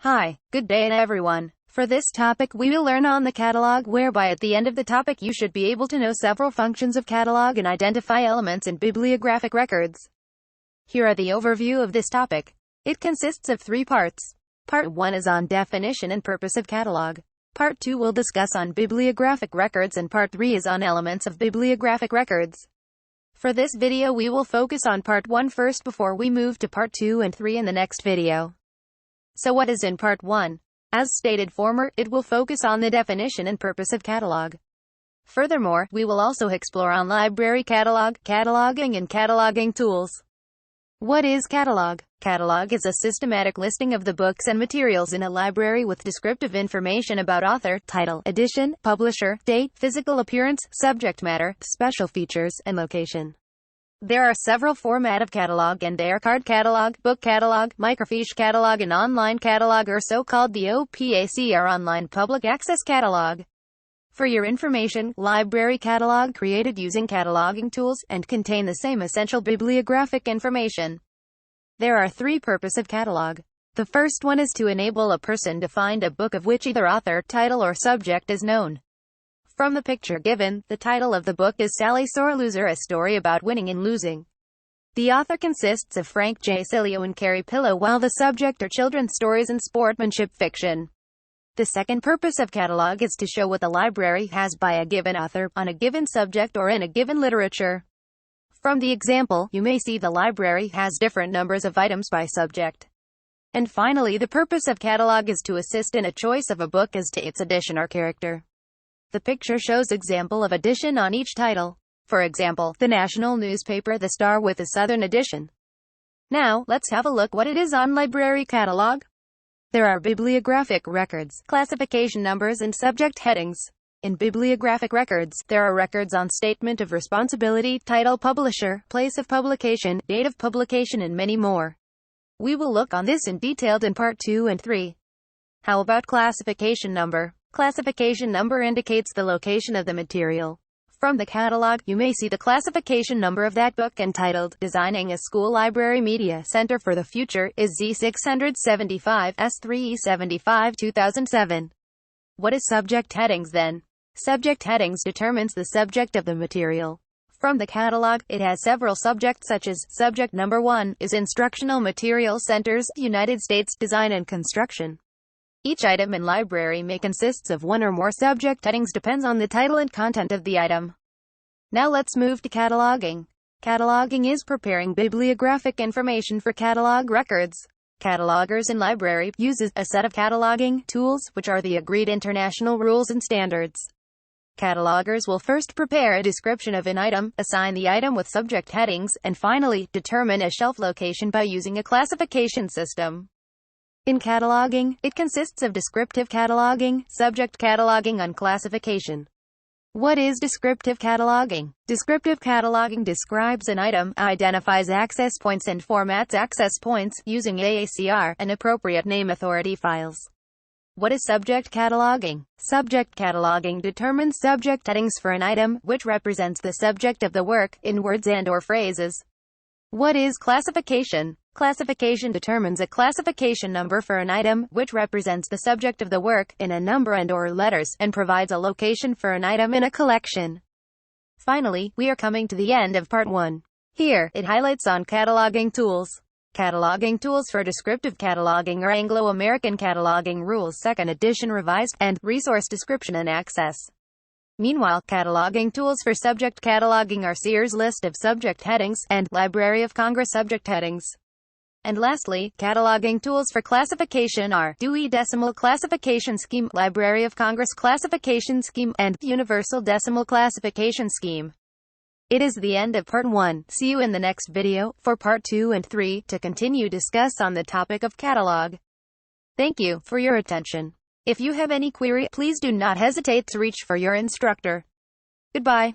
Hi, good day everyone. For this topic we will learn on the catalog, whereby at the end of the topic you should be able to know several functions of catalog and identify elements in bibliographic records. Here are the overview of this topic. It consists of 3 parts. Part 1 is on definition and purpose of catalog. Part 2 will discuss on bibliographic records and Part 3 is on elements of bibliographic records. For this video we will focus on Part 1 first before we move to Part 2 and 3 in the next video. So what is in Part 1? As stated former, it will focus on the definition and purpose of catalog. Furthermore, we will also explore on library catalog, cataloging and cataloging tools. What is catalog? Catalog is a systematic listing of the books and materials in a library with descriptive information about author, title, edition, publisher, date, physical appearance, subject matter, special features, and location. There are several formats of catalog and they are card catalog, book catalog, microfiche catalog and online catalog, or so-called the OPAC or online public access catalog. For your information, library catalog created using cataloging tools and contain the same essential bibliographic information. There are 3 purposes of catalog. The first one is to enable a person to find a book of which either author, title or subject is known. From the picture given, the title of the book is Sally Sore Loser, a story about winning and losing. The author consists of Frank J. Cilio and Carrie Pillow, while the subject are children's stories and sportsmanship fiction. The second purpose of catalog is to show what the library has by a given author, on a given subject or in a given literature. From the example, you may see the library has different numbers of items by subject. And finally, the purpose of catalog is to assist in a choice of a book as to its edition or character. The picture shows example of edition on each title. For example, the national newspaper The Star with a Southern edition. Now, let's have a look what it is on library catalog. There are bibliographic records, classification numbers and subject headings. In bibliographic records, there are records on statement of responsibility, title, publisher, place of publication, date of publication and many more. We will look on this in detail in Part 2 and 3. How about classification number? Classification number indicates the location of the material. From the catalog, you may see the classification number of that book entitled, Designing a School Library Media Center for the Future, is Z675, S3E75, 2007. What is subject headings then? Subject headings determines the subject of the material. From the catalog, it has several subjects such as, subject number 1, is Instructional Material Centers, United States Design and Construction. Each item in library may consist of 1 or more subject headings, depends on the title and content of the item. Now let's move to cataloging. Cataloging is preparing bibliographic information for catalog records. Catalogers in library uses a set of cataloging tools, which are the agreed international rules and standards. Catalogers will first prepare a description of an item, assign the item with subject headings, and finally, determine a shelf location by using a classification system. In cataloging, it consists of descriptive cataloging, subject cataloging and classification. What is descriptive cataloging? Descriptive cataloging describes an item, identifies access points and formats access points, using AACR, and appropriate name authority files. What is subject cataloging? Subject cataloging determines subject headings for an item, which represents the subject of the work, in words and/or phrases. What is classification? Classification determines a classification number for an item, which represents the subject of the work, in a number and/or letters, and provides a location for an item in a collection. Finally, we are coming to the end of Part 1. Here, it highlights on cataloging tools. Cataloging tools for descriptive cataloging are Anglo-American Cataloging Rules 2nd edition revised, and Resource Description and Access. Meanwhile, cataloging tools for subject cataloging are Sears List of Subject Headings, and Library of Congress Subject Headings. And lastly, cataloging tools for classification are Dewey Decimal Classification Scheme, Library of Congress Classification Scheme, and Universal Decimal Classification Scheme. It is the end of Part 1. See you in the next video, for Part 2 and 3, to continue discuss on the topic of catalog. Thank you for your attention. If you have any query, please do not hesitate to reach for your instructor. Goodbye.